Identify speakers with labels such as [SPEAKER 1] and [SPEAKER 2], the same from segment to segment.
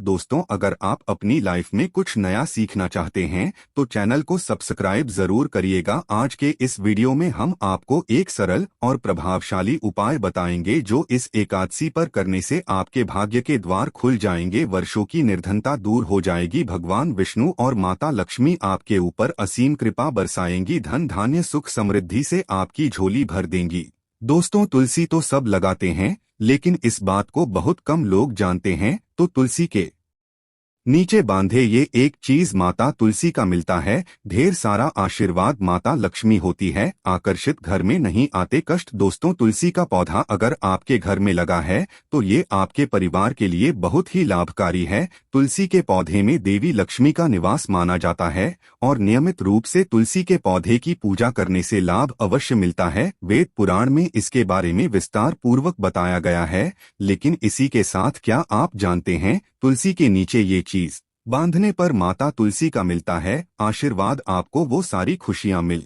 [SPEAKER 1] दोस्तों, अगर आप अपनी लाइफ में कुछ नया सीखना चाहते हैं तो चैनल को सब्सक्राइब जरूर करिएगा। आज के इस वीडियो में हम आपको एक सरल और प्रभावशाली उपाय बताएंगे जो इस एकादशी पर करने से आपके भाग्य के द्वार खुल जाएंगे, वर्षों की निर्धनता दूर हो जाएगी, भगवान विष्णु और माता लक्ष्मी आपके ऊपर असीम कृपा बरसाएंगी, धन धान्य सुख समृद्धि से आपकी झोली भर देंगी। दोस्तों, तुलसी तो सब लगाते हैं, लेकिन इस बात को बहुत कम लोग जानते हैं। तो तुलसी के नीचे बांधे ये एक चीज माता तुलसी का मिलता है। ढेर सारा आशीर्वाद माता लक्ष्मी होती है, आकर्षित घर में नहीं आते कष्ट। दोस्तों, तुलसी का पौधा अगर आपके घर में लगा है तो ये आपके परिवार के लिए बहुत ही लाभकारी है। तुलसी के पौधे में देवी लक्ष्मी का निवास माना जाता है और नियमित रूप से तुलसी के पौधे की पूजा करने से लाभ अवश्य मिलता है। वेद पुराण में इसके बारे में विस्तार पूर्वक बताया गया है। लेकिन इसी के साथ क्या आप जानते हैं, तुलसी के नीचे ये चीज बांधने पर माता तुलसी का मिलता है आशीर्वाद, आपको वो सारी खुशियां मिल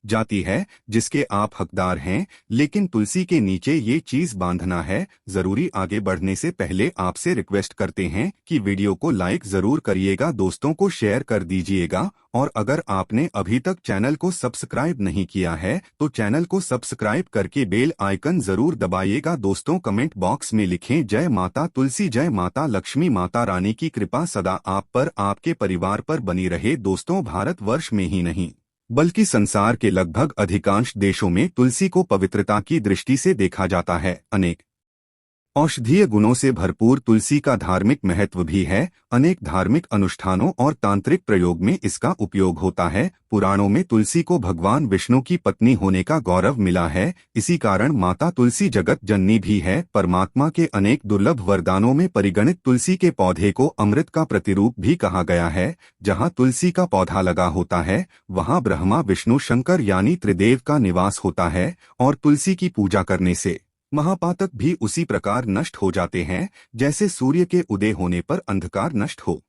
[SPEAKER 1] जाती है जिसके आप हकदार हैं। लेकिन तुलसी के नीचे ये चीज बांधना है जरूरी। आगे बढ़ने से पहले आपसे रिक्वेस्ट करते हैं कि वीडियो को लाइक जरूर करिएगा, दोस्तों को शेयर कर दीजिएगा, और अगर आपने अभी तक चैनल को सब्सक्राइब नहीं किया है तो चैनल को सब्सक्राइब करके बेल आइकन जरूर दबाइएगा। दोस्तों, कमेंट बॉक्स में लिखें जय माता तुलसी, जय माता लक्ष्मी, माता रानी की कृपा सदा आप पर आपके परिवार पर बनी रहे। दोस्तों, भारतवर्ष में ही नहीं बल्कि संसार के लगभग अधिकांश देशों में तुलसी को पवित्रता की दृष्टि से देखा जाता है। अनेक औषधीय गुणों से भरपूर तुलसी का धार्मिक महत्व भी है। अनेक धार्मिक अनुष्ठानों और तांत्रिक प्रयोग में इसका उपयोग होता है। पुराणों में तुलसी को भगवान विष्णु की पत्नी होने का गौरव मिला है। इसी कारण माता तुलसी जगत जननी भी है। परमात्मा के अनेक दुर्लभ वरदानों में परिगणित तुलसी के पौधे को अमृत का प्रतिरूप भी कहा गया है। जहाँ तुलसी का पौधा लगा होता है वहाँ ब्रह्मा विष्णु शंकर यानी त्रिदेव का निवास होता है, और तुलसी की पूजा करने से महापातक भी उसी प्रकार नष्ट हो जाते हैं जैसे सूर्य के उदय होने पर अंधकार नष्ट हो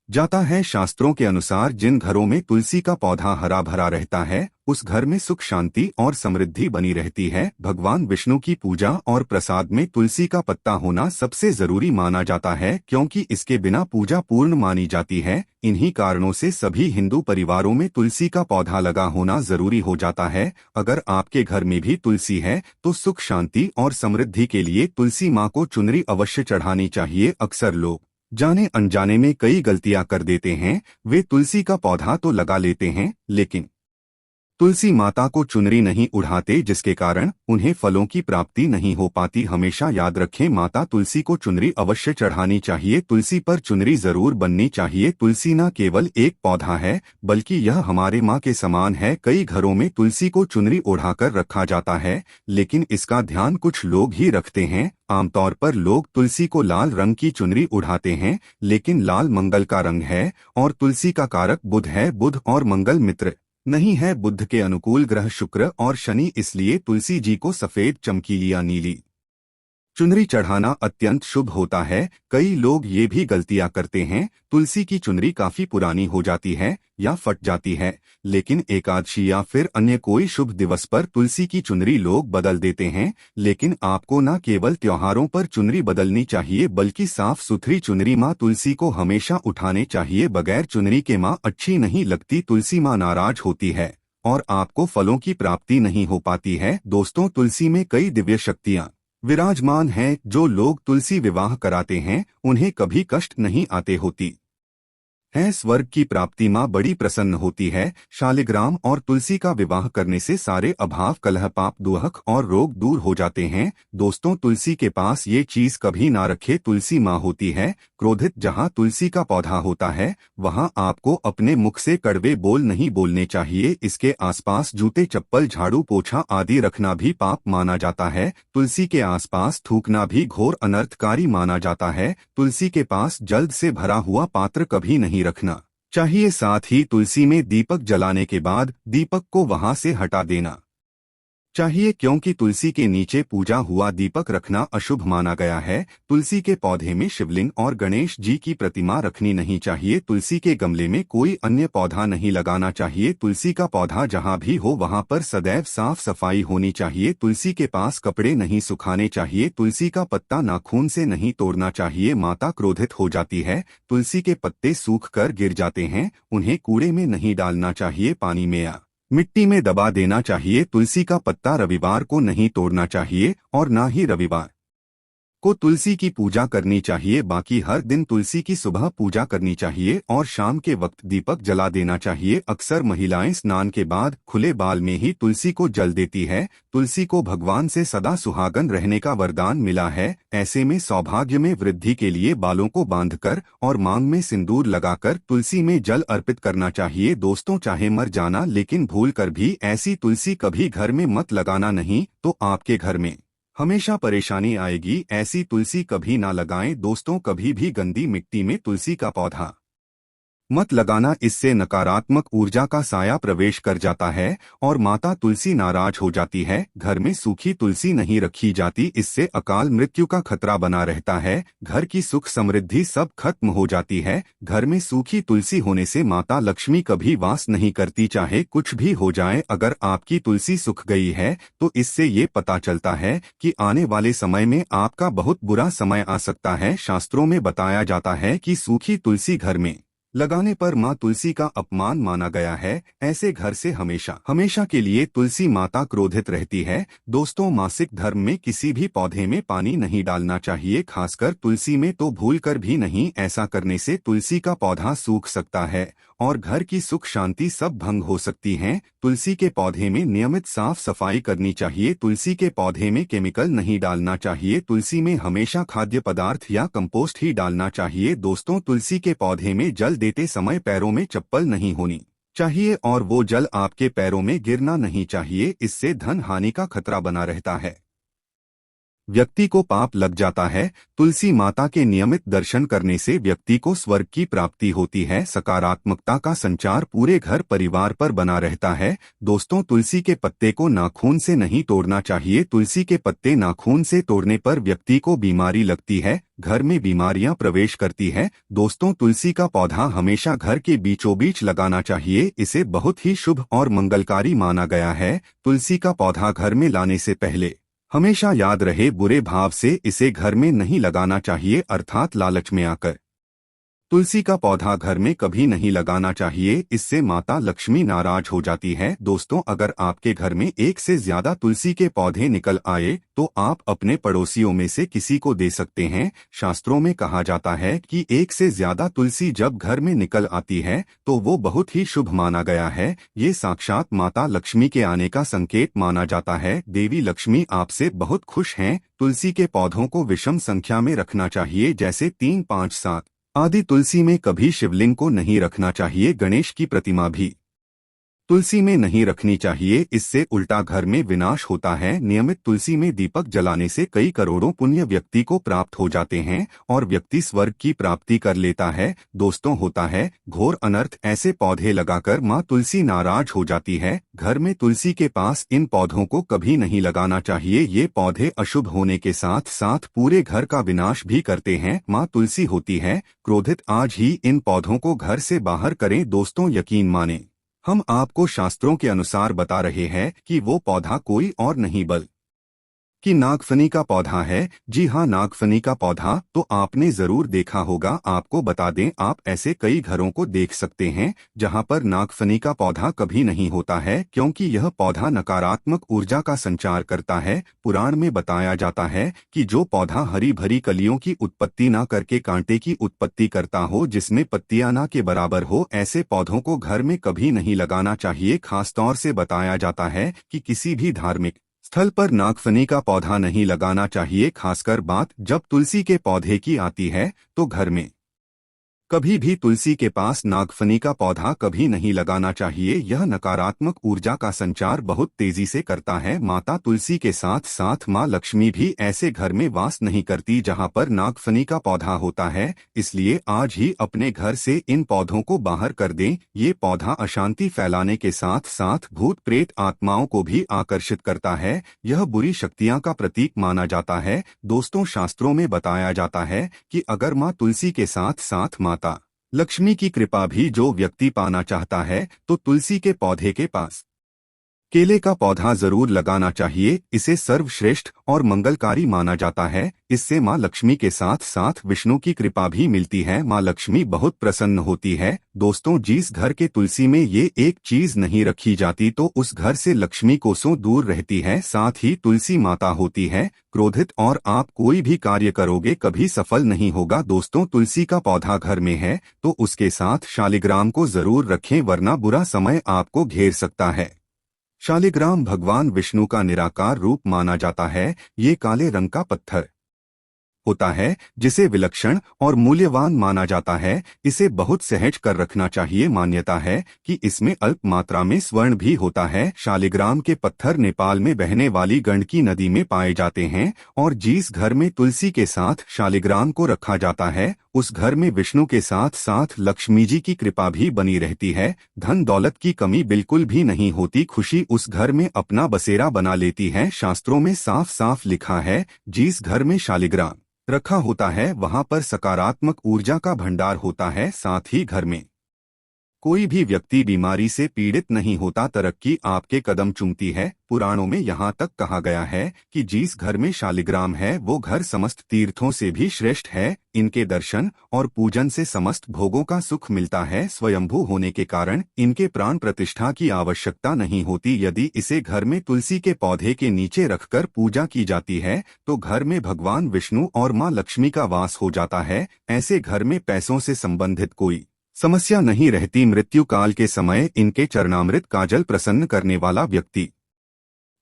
[SPEAKER 1] जाता है। शास्त्रों के अनुसार जिन घरों में तुलसी का पौधा हरा भरा रहता है उस घर में सुख शांति और समृद्धि बनी रहती है। भगवान विष्णु की पूजा और प्रसाद में तुलसी का पत्ता होना सबसे जरूरी माना जाता है, क्योंकि इसके बिना पूजा पूर्ण मानी जाती है। इन्हीं कारणों से सभी हिंदू परिवारों में तुलसी का पौधा लगा होना जरूरी हो जाता है। अगर आपके घर में भी तुलसी है तो सुख शांति और समृद्धि के लिए तुलसी माँ को चुनरी अवश्य चढ़ानी चाहिए। अक्सर लोग जाने अनजाने में कई गलतियां कर देते हैं। वे तुलसी का पौधा तो लगा लेते हैं लेकिन तुलसी माता को चुनरी नहीं उड़ाते, जिसके कारण उन्हें फलों की प्राप्ति नहीं हो पाती। हमेशा याद रखें, माता तुलसी को चुनरी अवश्य चढ़ानी चाहिए। तुलसी पर चुनरी जरूर बननी चाहिए। तुलसी न केवल एक पौधा है बल्कि यह हमारे माँ के समान है। कई घरों में तुलसी को चुनरी ओढ़ाकर रखा जाता है लेकिन इसका ध्यान कुछ लोग ही रखते हैं। आमतौर पर लोग तुलसी को लाल रंग की चुनरी उड़ाते हैं, लेकिन लाल मंगल का रंग है और तुलसी का कारक बुध है। बुध और मंगल मित्र नहीं है। बुध के अनुकूल ग्रह शुक्र और शनि, इसलिए तुलसी जी को सफेद चमकीली या नीली चुनरी चढ़ाना अत्यंत शुभ होता है। कई लोग ये भी गलतियां करते हैं, तुलसी की चुनरी काफी पुरानी हो जाती है या फट जाती है, लेकिन एकादशी या फिर अन्य कोई शुभ दिवस पर तुलसी की चुनरी लोग बदल देते हैं। लेकिन आपको न केवल त्योहारों पर चुनरी बदलनी चाहिए बल्कि साफ सुथरी चुनरी माँ तुलसी को हमेशा उठाने चाहिए। बगैर चुनरी के माँ अच्छी नहीं लगती, तुलसी माँ नाराज होती है और आपको फलों की प्राप्ति नहीं हो पाती है। दोस्तों, तुलसी में कई दिव्य शक्तियाँ विराजमान हैं। जो लोग तुलसी विवाह कराते हैं उन्हें कभी कष्ट नहीं आते होती है। स्वर्ग की प्राप्ति माँ बड़ी प्रसन्न होती है। शालिग्राम और तुलसी का विवाह करने से सारे अभाव कलह पाप दुख और रोग दूर हो जाते हैं। दोस्तों, तुलसी के पास ये चीज कभी ना रखे। तुलसी माँ होती है क्रोधित। जहाँ तुलसी का पौधा होता है वहाँ आपको अपने मुख से कड़वे बोल नहीं बोलने चाहिए। इसके आसपास जूते चप्पल झाड़ू पोछा आदि रखना भी पाप माना जाता है। तुलसी के आसपास थूकना भी घोर अनर्थकारी माना जाता है। तुलसी के पास जल्द से भरा हुआ पात्र कभी नहीं रखना चाहिए। साथ ही तुलसी में दीपक जलाने के बाद दीपक को वहां से हटा देना चाहिए, क्योंकि तुलसी के नीचे पूजा हुआ दीपक रखना अशुभ माना गया है। तुलसी के पौधे में शिवलिंग और गणेश जी की प्रतिमा रखनी नहीं चाहिए। तुलसी के गमले में कोई अन्य पौधा नहीं लगाना चाहिए। तुलसी का पौधा जहाँ भी हो वहाँ पर सदैव साफ सफाई होनी चाहिए। तुलसी के पास कपड़े नहीं सुखाने चाहिए। तुलसी का पत्ता नाखून से नहीं तोड़ना चाहिए, माता क्रोधित हो जाती है। तुलसी के पत्ते सूख कर गिर जाते हैं, उन्हें कूड़े में नहीं डालना चाहिए, पानी में या मिट्टी में दबा देना चाहिए। तुलसी का पत्ता रविवार को नहीं तोड़ना चाहिए और ना ही रविवार को तुलसी की पूजा करनी चाहिए। बाकी हर दिन तुलसी की सुबह पूजा करनी चाहिए और शाम के वक्त दीपक जला देना चाहिए। अक्सर महिलाएं स्नान के बाद खुले बाल में ही तुलसी को जल देती है। तुलसी को भगवान से सदा सुहागन रहने का वरदान मिला है। ऐसे में सौभाग्य में वृद्धि के लिए बालों को बांधकर और मांग में सिंदूर लगाकर तुलसी में जल अर्पित करना चाहिए। दोस्तों, चाहे मर जाना लेकिन भूल कर भी ऐसी तुलसी कभी घर में मत लगाना, नहीं तो आपके घर में हमेशा परेशानी आएगी। ऐसी तुलसी कभी ना लगाएं। दोस्तों, कभी भी गंदी मिट्टी में तुलसी का पौधा मत लगाना, इससे नकारात्मक ऊर्जा का साया प्रवेश कर जाता है और माता तुलसी नाराज हो जाती है। घर में सूखी तुलसी नहीं रखी जाती, इससे अकाल मृत्यु का खतरा बना रहता है। घर की सुख समृद्धि सब खत्म हो जाती है। घर में सूखी तुलसी होने से माता लक्ष्मी कभी वास नहीं करती, चाहे कुछ भी हो जाए। अगर आपकी तुलसी सूख गई है तो इससे ये पता चलता है कि आने वाले समय में आपका बहुत बुरा समय आ सकता है। शास्त्रों में बताया जाता है कि सूखी तुलसी घर में लगाने पर माँ तुलसी का अपमान माना गया है। ऐसे घर से हमेशा हमेशा के लिए तुलसी माता क्रोधित रहती है। दोस्तों, मासिक धर्म में किसी भी पौधे में पानी नहीं डालना चाहिए, खासकर तुलसी में तो भूल कर भी नहीं। ऐसा करने से तुलसी का पौधा सूख सकता है और घर की सुख शांति सब भंग हो सकती हैं। तुलसी के पौधे में नियमित साफ सफाई करनी चाहिए। तुलसी के पौधे में केमिकल नहीं डालना चाहिए। तुलसी में हमेशा खाद्य पदार्थ या कंपोस्ट ही डालना चाहिए। दोस्तों, तुलसी के पौधे में जल देते समय पैरों में चप्पल नहीं होनी चाहिए और वो जल आपके पैरों में गिरना नहीं चाहिए, इससे धन हानि का खतरा बना रहता है, व्यक्ति को पाप लग जाता है। तुलसी माता के नियमित दर्शन करने से व्यक्ति को स्वर्ग की प्राप्ति होती है। सकारात्मकता का संचार पूरे घर परिवार पर बना रहता है। दोस्तों, तुलसी के पत्ते को नाखून से नहीं तोड़ना चाहिए। तुलसी के पत्ते नाखून से तोड़ने पर व्यक्ति को बीमारी लगती है, घर में बीमारियां प्रवेश करती है। दोस्तों, तुलसी का पौधा हमेशा घर के बीचों बीच लगाना चाहिए, इसे बहुत ही शुभ और मंगलकारी माना गया है। तुलसी का पौधा घर में लाने से पहले हमेशा याद रहे, बुरे भाव से इसे घर में नहीं लगाना चाहिए, अर्थात लालच में आकर तुलसी का पौधा घर में कभी नहीं लगाना चाहिए, इससे माता लक्ष्मी नाराज हो जाती है। दोस्तों, अगर आपके घर में एक से ज्यादा तुलसी के पौधे निकल आए तो आप अपने पड़ोसियों में से किसी को दे सकते हैं। शास्त्रों में कहा जाता है कि एक से ज्यादा तुलसी जब घर में निकल आती है तो वो बहुत ही शुभ माना गया है। ये साक्षात माता लक्ष्मी के आने का संकेत माना जाता है। देवी लक्ष्मी आपसे बहुत खुश हैं। तुलसी के पौधों को विषम संख्या में रखना चाहिए, जैसे 3, 5, 7 आदि। तुलसी में कभी शिवलिंग को नहीं रखना चाहिए। गणेश की प्रतिमा भी तुलसी में नहीं रखनी चाहिए, इससे उल्टा घर में विनाश होता है। नियमित तुलसी में दीपक जलाने से कई करोड़ों पुण्य व्यक्ति को प्राप्त हो जाते हैं और व्यक्ति स्वर्ग की प्राप्ति कर लेता है। दोस्तों, होता है घोर अनर्थ, ऐसे पौधे लगाकर माँ तुलसी नाराज हो जाती है। घर में तुलसी के पास इन पौधों को कभी नहीं लगाना चाहिए, ये पौधे अशुभ होने के साथ साथ पूरे घर का विनाश भी करते हैं। माँ तुलसी होती है क्रोधित, आज ही इन पौधों को घर से बाहर करें। दोस्तों, यकीन माने, हम आपको शास्त्रों के अनुसार बता रहे हैं कि वो पौधा कोई और नहीं कि नागफनी का पौधा है। जी हाँ, नागफनी का पौधा तो आपने जरूर देखा होगा। आपको बता दें, आप ऐसे कई घरों को देख सकते हैं जहां पर नागफनी का पौधा कभी नहीं होता है, क्योंकि यह पौधा नकारात्मक ऊर्जा का संचार करता है। पुराण में बताया जाता है कि जो पौधा हरी भरी कलियों की उत्पत्ति ना करके कांटे की उत्पत्ति करता हो, जिसमें पत्तियां ना के बराबर हो, ऐसे पौधों को घर में कभी नहीं लगाना चाहिए। खासतौर से बताया जाता है कि किसी भी धार्मिक स्थल पर नागफनी का पौधा नहीं लगाना चाहिए। खासकर बात जब तुलसी के पौधे की आती है तो घर में कभी भी तुलसी के पास नागफनी का पौधा कभी नहीं लगाना चाहिए। यह नकारात्मक ऊर्जा का संचार बहुत तेजी से करता है। माता तुलसी के साथ साथ माँ लक्ष्मी भी ऐसे घर में वास नहीं करती जहाँ पर नागफनी का पौधा होता है। इसलिए आज ही अपने घर से इन पौधों को बाहर कर दें। ये पौधा अशांति फैलाने के साथ साथ भूत प्रेत आत्माओं को भी आकर्षित करता है। यह बुरी शक्तियाँ का प्रतीक माना जाता है। दोस्तों, शास्त्रों में बताया जाता है कि अगर माँ तुलसी के साथ साथ माता लक्ष्मी की कृपा भी जो व्यक्ति पाना चाहता है तो तुलसी के पौधे के पास केले का पौधा जरूर लगाना चाहिए। इसे सर्वश्रेष्ठ और मंगलकारी माना जाता है। इससे माँ लक्ष्मी के साथ साथ विष्णु की कृपा भी मिलती है। माँ लक्ष्मी बहुत प्रसन्न होती है। दोस्तों, जिस घर के तुलसी में ये एक चीज नहीं रखी जाती तो उस घर से लक्ष्मी कोसों दूर रहती है। साथ ही तुलसी माता होती है क्रोधित और आप कोई भी कार्य करोगे कभी सफल नहीं होगा। दोस्तों, तुलसी का पौधा घर में है तो उसके साथ शालिग्राम को जरूर रखें, वरना बुरा समय आपको घेर सकता है। शालिग्राम भगवान विष्णु का निराकार रूप माना जाता है। ये काले रंग का पत्थर होता है जिसे विलक्षण और मूल्यवान माना जाता है। इसे बहुत सहज कर रखना चाहिए। मान्यता है कि इसमें अल्प मात्रा में स्वर्ण भी होता है। शालिग्राम के पत्थर नेपाल में बहने वाली गंडकी नदी में पाए जाते हैं और जिस घर में तुलसी के साथ शालिग्राम को रखा जाता है उस घर में विष्णु के साथ साथ लक्ष्मी जी की कृपा भी बनी रहती है। धन दौलत की कमी बिल्कुल भी नहीं होती। खुशी उस घर में अपना बसेरा बना लेती है। शास्त्रों में साफ साफ लिखा है, जिस घर में शालिग्राम रखा होता है वहां पर सकारात्मक ऊर्जा का भंडार होता है। साथ ही घर में कोई भी व्यक्ति बीमारी से पीड़ित नहीं होता। तरक्की आपके कदम चूमती है। पुराणों में यहाँ तक कहा गया है कि जिस घर में शालिग्राम है वो घर समस्त तीर्थों से भी श्रेष्ठ है। इनके दर्शन और पूजन से समस्त भोगों का सुख मिलता है। स्वयंभू होने के कारण इनके प्राण प्रतिष्ठा की आवश्यकता नहीं होती। यदि इसे घर में तुलसी के पौधे के नीचे रखकर पूजा की जाती है तो घर में भगवान विष्णु और माँ लक्ष्मी का वास हो जाता है। ऐसे घर में पैसों से संबंधित कोई समस्या नहीं रहती। मृत्यु काल के समय इनके चरणामृत का जल प्रसन्न करने वाला व्यक्ति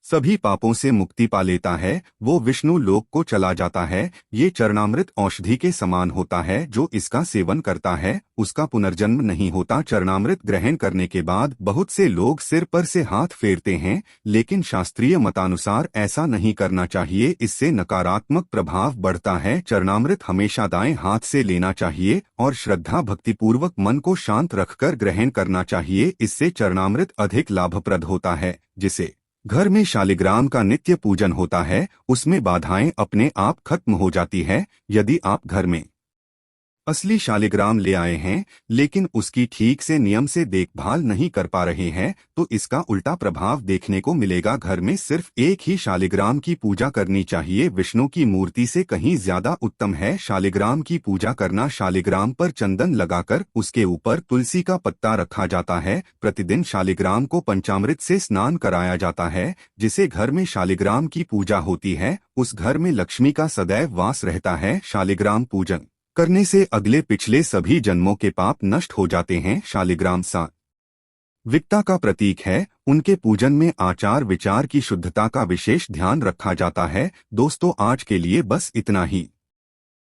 [SPEAKER 1] सभी पापों से मुक्ति पा लेता है। वो विष्णु लोक को चला जाता है। ये चरणामृत औषधि के समान होता है। जो इसका सेवन करता है उसका पुनर्जन्म नहीं होता। चरणामृत ग्रहण करने के बाद बहुत से लोग सिर पर से हाथ फेरते हैं, लेकिन शास्त्रीय मतानुसार ऐसा नहीं करना चाहिए। इससे नकारात्मक प्रभाव बढ़ता है। चरणामृत हमेशा दाएं हाथ से लेना चाहिए और श्रद्धा भक्तिपूर्वक मन को शांत रखकर ग्रहण करना चाहिए। इससे चरणामृत अधिक लाभप्रद होता है। जिसे घर में शालिग्राम का नित्य पूजन होता है उसमें बाधाएं अपने आप खत्म हो जाती है। यदि आप घर में असली शालिग्राम ले आए हैं लेकिन उसकी ठीक से नियम से देखभाल नहीं कर पा रहे हैं तो इसका उल्टा प्रभाव देखने को मिलेगा। घर में सिर्फ एक ही शालिग्राम की पूजा करनी चाहिए। विष्णु की मूर्ति से कहीं ज्यादा उत्तम है शालिग्राम की पूजा करना। शालिग्राम पर चंदन लगाकर उसके ऊपर तुलसी का पत्ता रखा जाता है। प्रतिदिन शालिग्राम को पंचामृत से स्नान कराया जाता है। जिसे घर में शालिग्राम की पूजा होती है उस घर में लक्ष्मी का सदैव वास रहता है। शालिग्राम पूजन करने से अगले पिछले सभी जन्मों के पाप नष्ट हो जाते हैं। शालिग्राम सात्विकता का प्रतीक है। उनके पूजन में आचार विचार की शुद्धता का विशेष ध्यान रखा जाता है। दोस्तों, आज के लिए बस इतना ही।